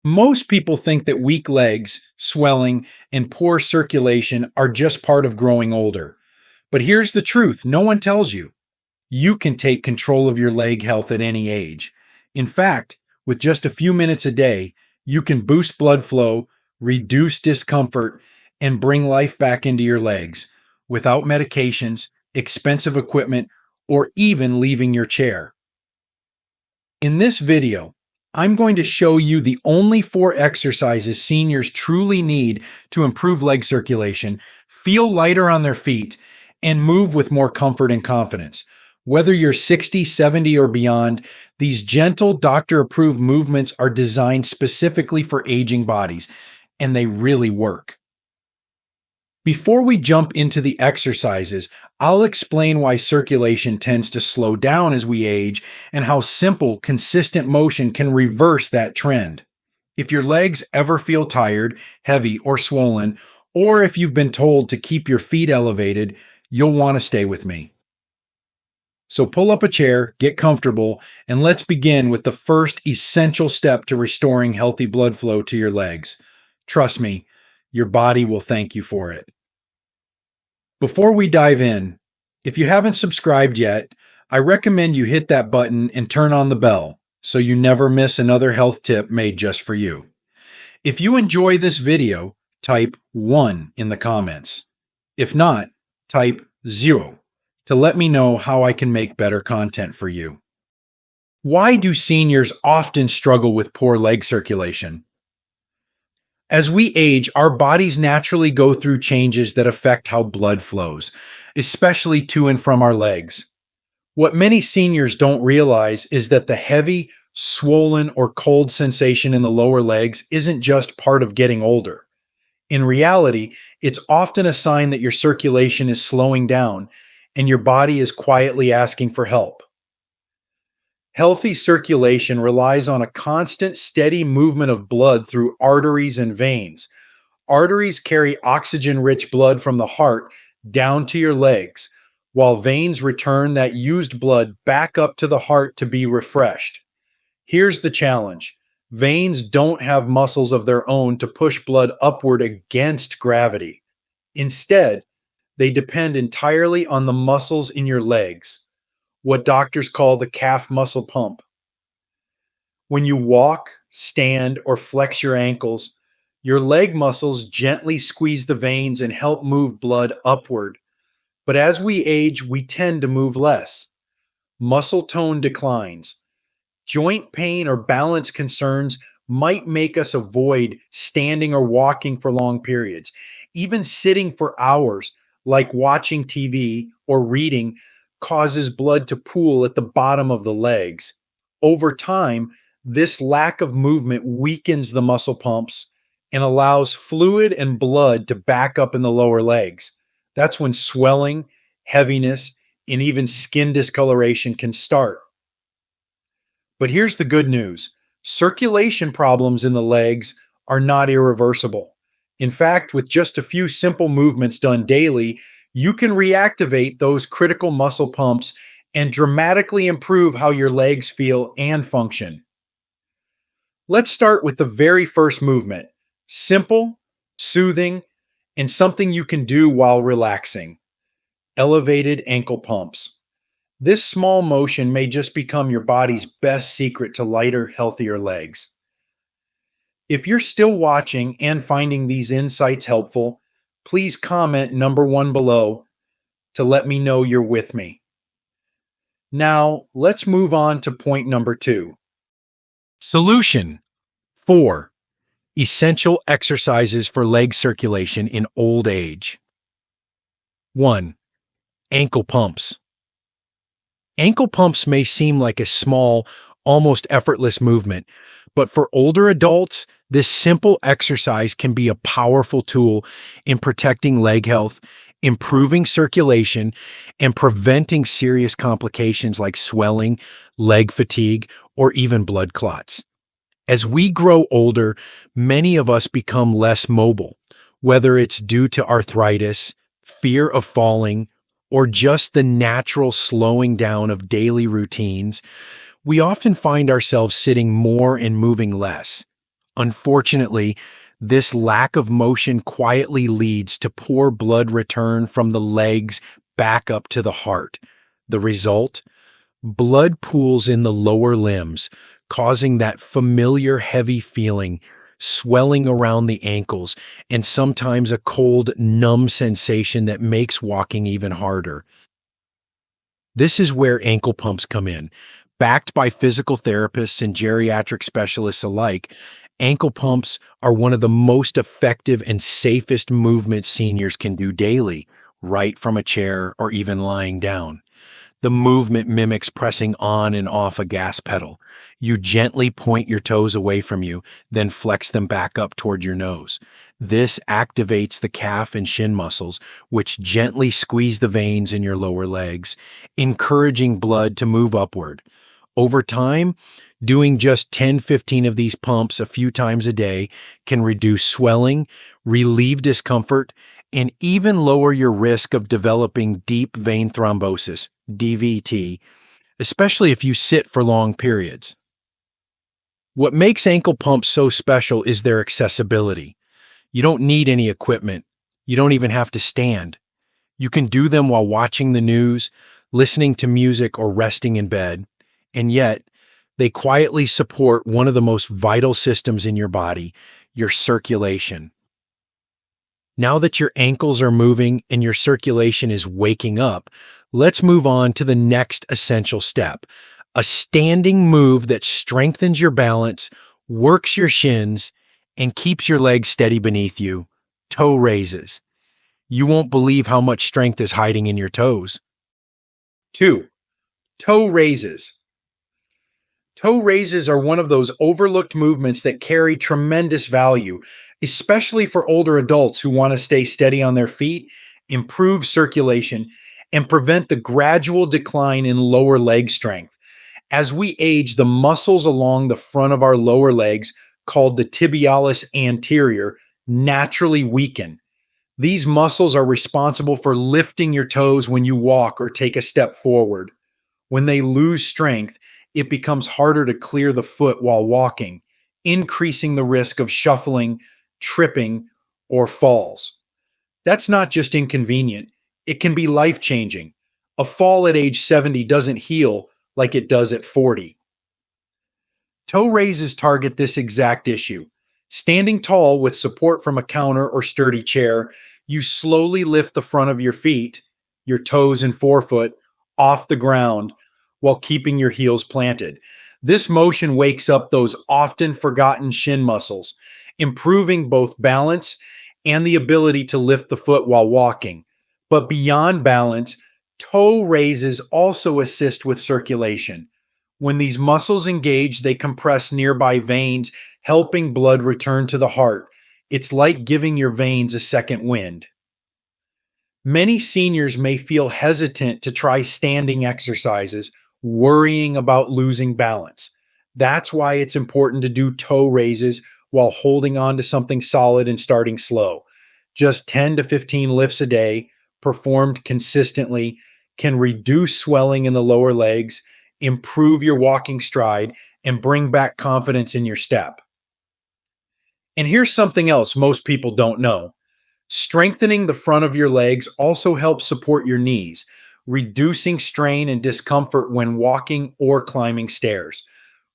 Most people think that weak legs, swelling, and poor circulation are just part of growing older. But here's the truth no one tells you. You can take control of your leg health at any age. In fact, with just a few minutes a day, you can boost blood flow, reduce discomfort, and bring life back into your legs without medications, expensive equipment, or even leaving your chair. In this video, I'm going to show you the only 4 exercises seniors truly need to improve leg circulation, feel lighter on their feet, and move with more comfort and confidence. Whether you're 60, 70, or beyond, these gentle, doctor-approved movements are designed specifically for aging bodies, and they really work. Before we jump into the exercises, I'll explain why circulation tends to slow down as we age and how simple, consistent motion can reverse that trend. If your legs ever feel tired, heavy, or swollen, or if you've been told to keep your feet elevated, you'll want to stay with me. So pull up a chair, get comfortable, and let's begin with the first essential step to restoring healthy blood flow to your legs. Trust me, your body will thank you for it. Before we dive in, if you haven't subscribed yet, I recommend you hit that button and turn on the bell so you never miss another health tip made just for you. If you enjoy this video, type 1 in the comments. If not, type 0 to let me know how I can make better content for you. Why do seniors often struggle with poor leg circulation? As we age, our bodies naturally go through changes that affect how blood flows, especially to and from our legs. What many seniors don't realize is that the heavy, swollen, or cold sensation in the lower legs isn't just part of getting older. In reality, it's often a sign that your circulation is slowing down and your body is quietly asking for help. Healthy circulation relies on a constant, steady movement of blood through arteries and veins. Arteries carry oxygen-rich blood from the heart down to your legs, while veins return that used blood back up to the heart to be refreshed. Here's the challenge. Veins don't have muscles of their own to push blood upward against gravity. Instead, they depend entirely on the muscles in your legs, what doctors call the calf muscle pump. When you walk, stand, or flex your ankles, your leg muscles gently squeeze the veins and help move blood upward. But as we age, we tend to move less. Muscle tone declines. Joint pain or balance concerns might make us avoid standing or walking for long periods. Even sitting for hours, like watching TV or reading, causes blood to pool at the bottom of the legs. Over time, this lack of movement weakens the muscle pumps and allows fluid and blood to back up in the lower legs. That's when swelling, heaviness, and even skin discoloration can start. But here's the good news. Circulation problems in the legs are not irreversible. In fact, with just a few simple movements done daily, you can reactivate those critical muscle pumps and dramatically improve how your legs feel and function. Let's start with the very first movement. Simple, soothing, and something you can do while relaxing. Elevated ankle pumps. This small motion may just become your body's best secret to lighter, healthier legs. If you're still watching and finding these insights helpful, please comment number 1 below to let me know you're with me. Now, let's move on to point number 2. Solution 4. Essential exercises for leg circulation in old age. 1. Ankle pumps. Ankle pumps may seem like a small, almost effortless movement, but for older adults, this simple exercise can be a powerful tool in protecting leg health, improving circulation, and preventing serious complications like swelling, leg fatigue, or even blood clots. As we grow older, many of us become less mobile, whether it's due to arthritis, fear of falling, or just the natural slowing down of daily routines. We often find ourselves sitting more and moving less. Unfortunately, this lack of motion quietly leads to poor blood return from the legs back up to the heart. The result? Blood pools in the lower limbs, causing that familiar heavy feeling, swelling around the ankles, and sometimes a cold, numb sensation that makes walking even harder. This is where ankle pumps come in. Backed by physical therapists and geriatric specialists alike, ankle pumps are one of the most effective and safest movements seniors can do daily, right from a chair or even lying down. The movement mimics pressing on and off a gas pedal. You gently point your toes away from you, then flex them back up toward your nose. This activates the calf and shin muscles, which gently squeeze the veins in your lower legs, encouraging blood to move upward. Over time, doing just 10-15 of these pumps a few times a day can reduce swelling, relieve discomfort, and even lower your risk of developing deep vein thrombosis, DVT, especially if you sit for long periods. What makes ankle pumps so special is their accessibility. You don't need any equipment. You don't even have to stand. You can do them while watching the news, listening to music, or resting in bed. And yet, they quietly support one of the most vital systems in your body, your circulation. Now that your ankles are moving and your circulation is waking up, let's move on to the next essential step, a standing move that strengthens your balance, works your shins, and keeps your legs steady beneath you, toe raises. You won't believe how much strength is hiding in your toes. 2. Toe raises. Toe raises are one of those overlooked movements that carry tremendous value, especially for older adults who want to stay steady on their feet, improve circulation, and prevent the gradual decline in lower leg strength. As we age, the muscles along the front of our lower legs, called the tibialis anterior, naturally weaken. These muscles are responsible for lifting your toes when you walk or take a step forward. When they lose strength, it becomes harder to clear the foot while walking, increasing the risk of shuffling, tripping, or falls. That's not just inconvenient, it can be life-changing. A fall at age 70 doesn't heal like it does at 40. Toe raises target this exact issue. Standing tall with support from a counter or sturdy chair, you slowly lift the front of your feet, your toes and forefoot, off the ground while keeping your heels planted. This motion wakes up those often forgotten shin muscles, improving both balance and the ability to lift the foot while walking. But beyond balance, toe raises also assist with circulation. When these muscles engage, they compress nearby veins, helping blood return to the heart. It's like giving your veins a second wind. Many seniors may feel hesitant to try standing exercises, worrying about losing balance. That's why it's important to do toe raises while holding on to something solid and starting slow. Just 10 to 15 lifts a day, performed consistently, can reduce swelling in the lower legs, improve your walking stride, and bring back confidence in your step. And here's something else most people don't know. Strengthening the front of your legs also helps support your knees, reducing strain and discomfort when walking or climbing stairs.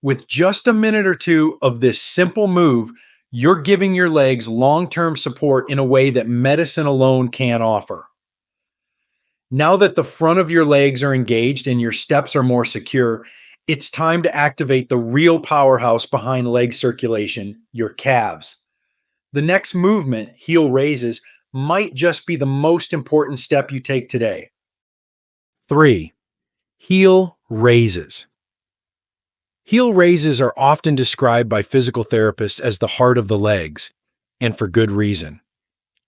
With just a minute or two of this simple move, you're giving your legs long-term support in a way that medicine alone can't offer. Now that the front of your legs are engaged and your steps are more secure, it's time to activate the real powerhouse behind leg circulation, your calves. The next movement, heel raises, might just be the most important step you take today. 3. Heel raises. Heel raises are often described by physical therapists as the heart of the legs, and for good reason.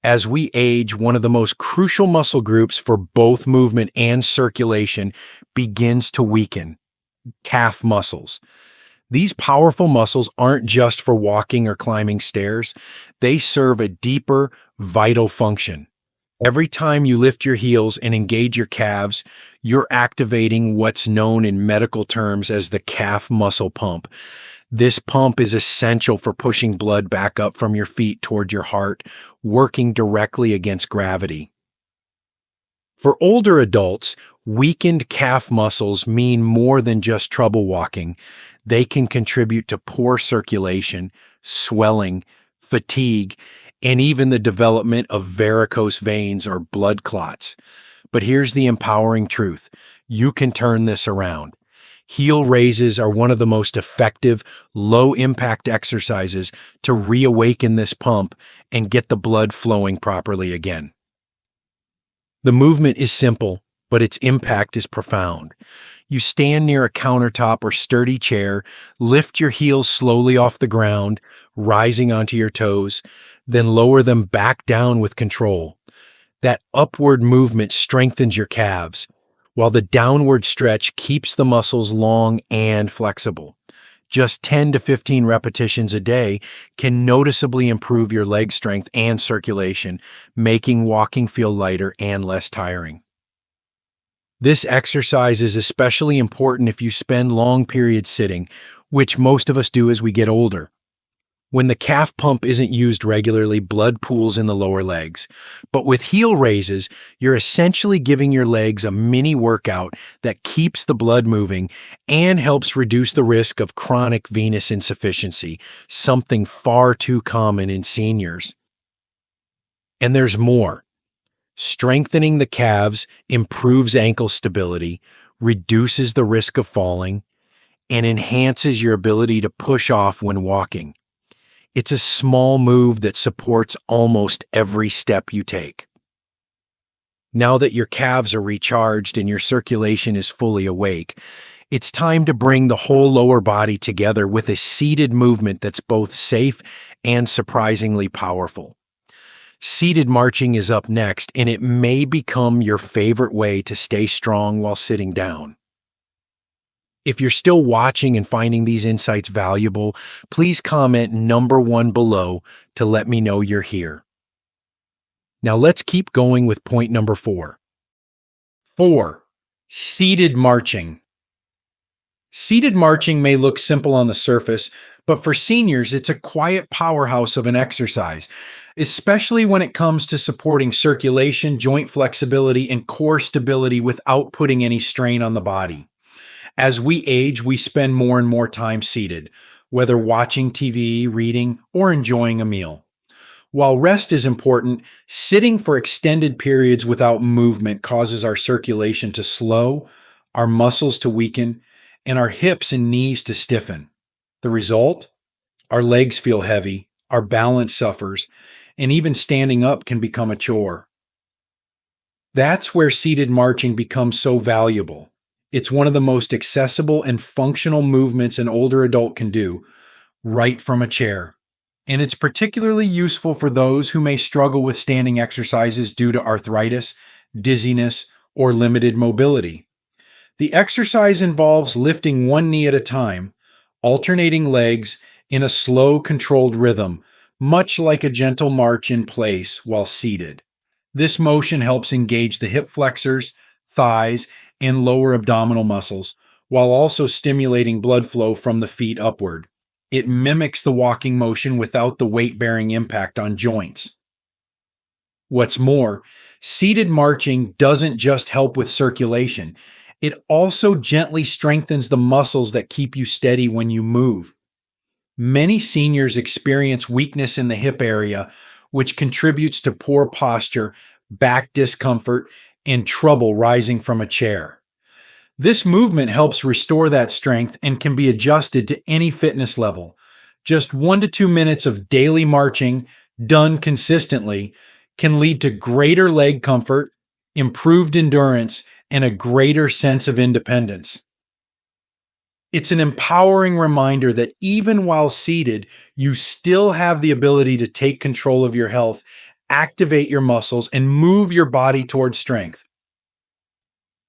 As we age, one of the most crucial muscle groups for both movement and circulation begins to weaken: calf muscles. These powerful muscles aren't just for walking or climbing stairs, they serve a deeper, vital function. Every time you lift your heels and engage your calves, you're activating what's known in medical terms as the calf muscle pump. This pump is essential for pushing blood back up from your feet toward your heart, working directly against gravity. For older adults, weakened calf muscles mean more than just trouble walking. They can contribute to poor circulation, swelling, fatigue, and even the development of varicose veins or blood clots. But here's the empowering truth. You can turn this around. Heel raises are one of the most effective, low-impact exercises to reawaken this pump and get the blood flowing properly again. The movement is simple, but its impact is profound. You stand near a countertop or sturdy chair, lift your heels slowly off the ground, rising onto your toes, then lower them back down with control. That upward movement strengthens your calves, while the downward stretch keeps the muscles long and flexible. Just 10 to 15 repetitions a day can noticeably improve your leg strength and circulation, making walking feel lighter and less tiring. This exercise is especially important if you spend long periods sitting, which most of us do as we get older. When the calf pump isn't used regularly, blood pools in the lower legs. But with heel raises, you're essentially giving your legs a mini workout that keeps the blood moving and helps reduce the risk of chronic venous insufficiency, something far too common in seniors. And there's more. Strengthening the calves improves ankle stability, reduces the risk of falling, and enhances your ability to push off when walking. It's a small move that supports almost every step you take. Now that your calves are recharged and your circulation is fully awake, it's time to bring the whole lower body together with a seated movement that's both safe and surprisingly powerful. Seated marching is up next, and it may become your favorite way to stay strong while sitting down. If you're still watching and finding these insights valuable, please comment number 1 below to let me know you're here. Now let's keep going with point number 4. 4. Seated marching. Seated marching may look simple on the surface, but for seniors, it's a quiet powerhouse of an exercise, especially when it comes to supporting circulation, joint flexibility, and core stability without putting any strain on the body. As we age, we spend more and more time seated, whether watching TV, reading, or enjoying a meal. While rest is important, sitting for extended periods without movement causes our circulation to slow, our muscles to weaken, and our hips and knees to stiffen. The result? Our legs feel heavy, our balance suffers, and even standing up can become a chore. That's where seated marching becomes so valuable. It's one of the most accessible and functional movements an older adult can do, right from a chair. And it's particularly useful for those who may struggle with standing exercises due to arthritis, dizziness, or limited mobility. The exercise involves lifting one knee at a time, alternating legs in a slow, controlled rhythm, much like a gentle march in place while seated. This motion helps engage the hip flexors, thighs, and lower abdominal muscles, while also stimulating blood flow from the feet upward. It mimics the walking motion without the weight-bearing impact on joints. What's more, seated marching doesn't just help with circulation. It also gently strengthens the muscles that keep you steady when you move. Many seniors experience weakness in the hip area, which contributes to poor posture, back discomfort, and trouble rising from a chair. This movement helps restore that strength and can be adjusted to any fitness level. Just 1 to 2 minutes of daily marching, done consistently, can lead to greater leg comfort, improved endurance, and a greater sense of independence. It's an empowering reminder that even while seated, you still have the ability to take control of your health, activate your muscles, and move your body towards strength.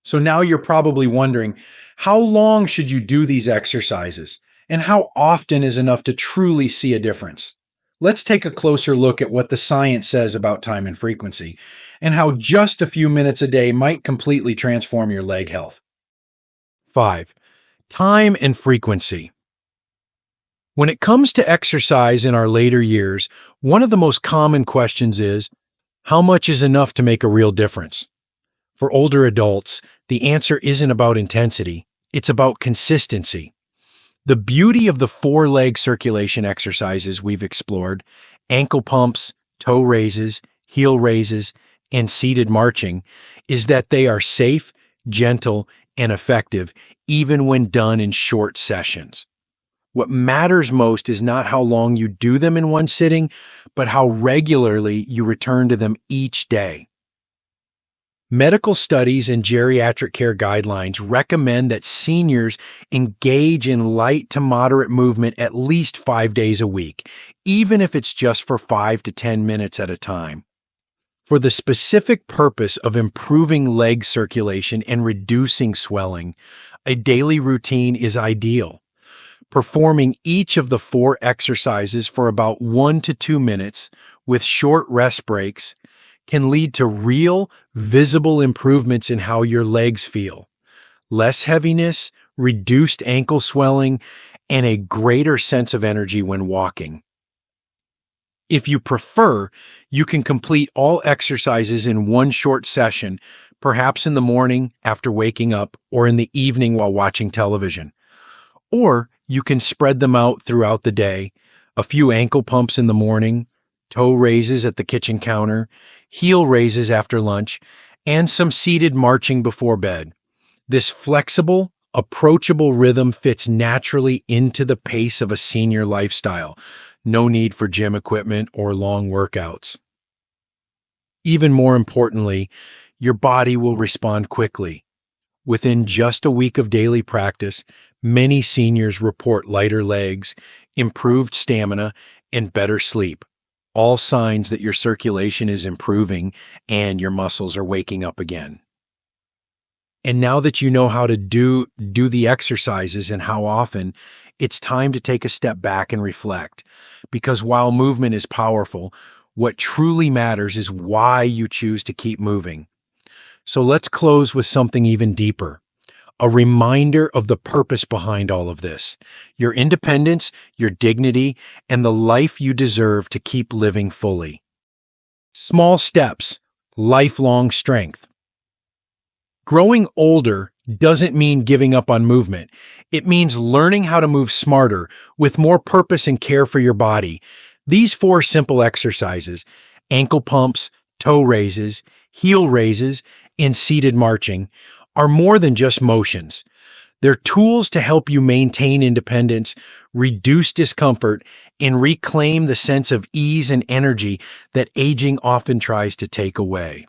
So now you're probably wondering, how long should you do these exercises? And how often is enough to truly see a difference? Let's take a closer look at what the science says about time and frequency, and how just a few minutes a day might completely transform your leg health. 5. Time and frequency. When it comes to exercise in our later years, one of the most common questions is, how much is enough to make a real difference? For older adults, the answer isn't about intensity, it's about consistency. The beauty of the four-leg circulation exercises we've explored, ankle pumps, toe raises, heel raises, and seated marching, is that they are safe, gentle, and effective even when done in short sessions. What matters most is not how long you do them in one sitting, but how regularly you return to them each day. Medical studies and geriatric care guidelines recommend that seniors engage in light to moderate movement at least 5 days a week, even if it's just for 5 to 10 minutes at a time. For the specific purpose of improving leg circulation and reducing swelling, a daily routine is ideal. Performing each of the four exercises for about 1 to 2 minutes with short rest breaks can lead to real, visible improvements in how your legs feel. Less heaviness, reduced ankle swelling, and a greater sense of energy when walking. If you prefer, you can complete all exercises in one short session, perhaps in the morning after waking up or in the evening while watching television. Or you can spread them out throughout the day, a few ankle pumps in the morning, toe raises at the kitchen counter, heel raises after lunch, and some seated marching before bed. This flexible, approachable rhythm fits naturally into the pace of a senior lifestyle. No need for gym equipment or long workouts. Even more importantly, your body will respond quickly. Within just a week of daily practice, many seniors report lighter legs, improved stamina, and better sleep. All signs that your circulation is improving and your muscles are waking up again. And now that you know how to do the exercises and how often, it's time to take a step back and reflect. Because while movement is powerful, what truly matters is why you choose to keep moving. So let's close with something even deeper. A reminder of the purpose behind all of this, your independence, your dignity, and the life you deserve to keep living fully. Small steps, lifelong strength. Growing older doesn't mean giving up on movement. It means learning how to move smarter, with more purpose and care for your body. These four simple exercises, ankle pumps, toe raises, heel raises, and seated marching, are more than just motions. They're tools to help you maintain independence, reduce discomfort, and reclaim the sense of ease and energy that aging often tries to take away.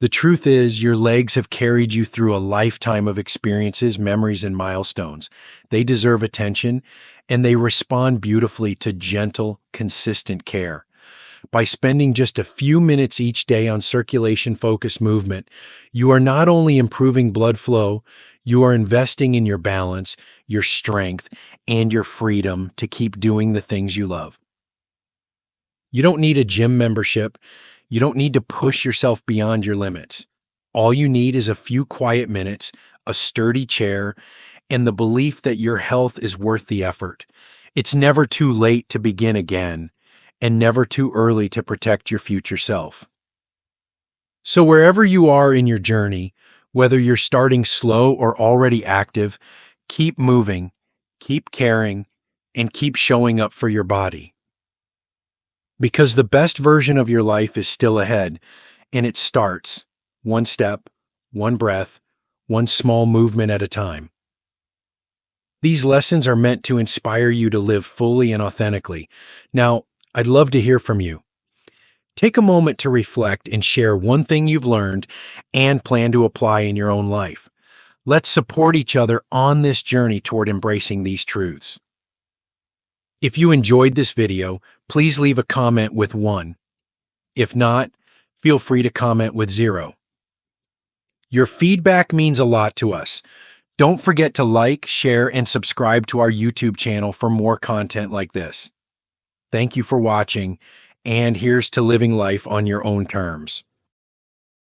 The truth is, your legs have carried you through a lifetime of experiences, memories, and milestones. They deserve attention, and they respond beautifully to gentle, consistent care. By spending just a few minutes each day on circulation-focused movement, you are not only improving blood flow, you are investing in your balance, your strength, and your freedom to keep doing the things you love. You don't need a gym membership. You don't need to push yourself beyond your limits. All you need is a few quiet minutes, a sturdy chair, and the belief that your health is worth the effort. It's never too late to begin again, and never too early to protect your future self. So wherever you are in your journey, whether you're starting slow or already active, keep moving, keep caring, and keep showing up for your body. Because the best version of your life is still ahead, and it starts one step, one breath, one small movement at a time. These lessons are meant to inspire you to live fully and authentically. Now, I'd love to hear from you. Take a moment to reflect and share one thing you've learned and plan to apply in your own life. Let's support each other on this journey toward embracing these truths. If you enjoyed this video, please leave a comment with 1. If not, feel free to comment with 0. Your feedback means a lot to us. Don't forget to like, share, and subscribe to our YouTube channel for more content like this. Thank you for watching, and here's to living life on your own terms.